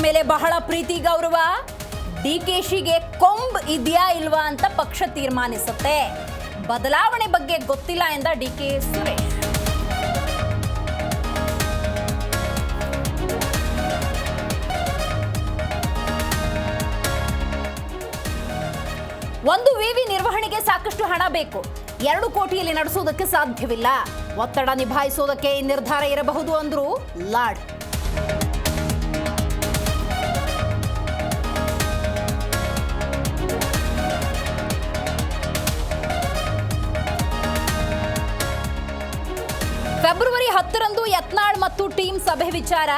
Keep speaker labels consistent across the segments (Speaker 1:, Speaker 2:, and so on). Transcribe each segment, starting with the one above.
Speaker 1: ಮೇಲೆ ಬಹಳ ಪ್ರೀತಿ ಗೌರವ. ಡಿಕೆಶಿಗೆ ಕೊಂಬ್ ಇದೆಯಾ ಇಲ್ವಾ ಅಂತ ಪಕ್ಷ ತೀರ್ಮಾನಿಸುತ್ತೆ. ಬದಲಾವಣೆ ಬಗ್ಗೆ ಗೊತ್ತಿಲ್ಲ ಎಂದ ಡಿಕೆ ಸುರೇಶ್. ಒಂದು ವಿವಿ ನಿರ್ವಹಣೆಗೆ ಸಾಕಷ್ಟು ಹಣ ಬೇಕು. 2 ಕೋಟಿಯಲ್ಲಿ ನಡೆಸುವುದಕ್ಕೆ ಸಾಧ್ಯವಿಲ್ಲ. ಒತ್ತಡ ನಿಭಾಯಿಸುವುದಕ್ಕೆ ಈ ನಿರ್ಧಾರ ಇರಬಹುದು ಅಂದ್ರು ಲಾಡ್. ಫೆಬ್ರವರಿ 10ರಂದು ಯತ್ನಾಳ್ ಮತ್ತು ಟೀಮ್ ಸಭೆ ವಿಚಾರ.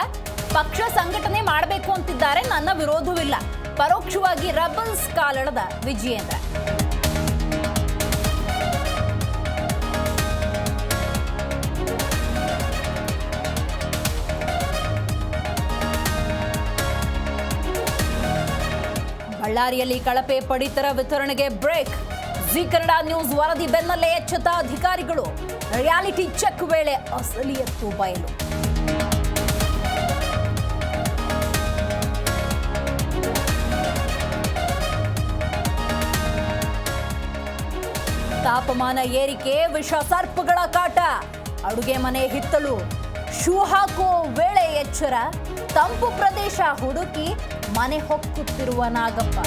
Speaker 1: ಪಕ್ಷ ಸಂಘಟನೆ ಮಾಡಬೇಕು ಅಂತಿದ್ದಾರೆ, ನನ್ನ ವಿರೋಧವಿಲ್ಲ. ಪರೋಕ್ಷವಾಗಿ ರಬಲ್ಸ್ ಕಾಲೆಳೆದ ವಿಜಯೇಂದ್ರ. ಬಳ್ಳಾರಿಯಲ್ಲಿ ಕಳಪೆ ಪಡಿತರ ವಿತರಣೆಗೆ ಬ್ರೇಕ್. ಜಿ ಕನ್ನಡ ನ್ಯೂಸ್ ವರದಿ ಬೆನ್ನಲ್ಲೇ ಎಚ್ಚೆತ್ತ ಅಧಿಕಾರಿಗಳು. ರಿಯಾಲಿಟಿ ಚೆಕ್ ವೇಳೆ ಅಸಲಿಯತ್ತು ಬಯಲು. ತಾಪಮಾನ ಏರಿಕೆ, ವಿಷ ಸರ್ಪಗಳ ಕಾಟ. ಅಡುಗೆ ಮನೆ ಹಿತ್ತಲು ಶೂ ಹಾಕೋ ವೇಳೆ ಎಚ್ಚರ. ತಂಪು ಪ್ರದೇಶ ಹುಡುಕಿ ಮನೆ ಹೊಕ್ಕುತ್ತಿರುವ ನಾಗಪ್ಪ.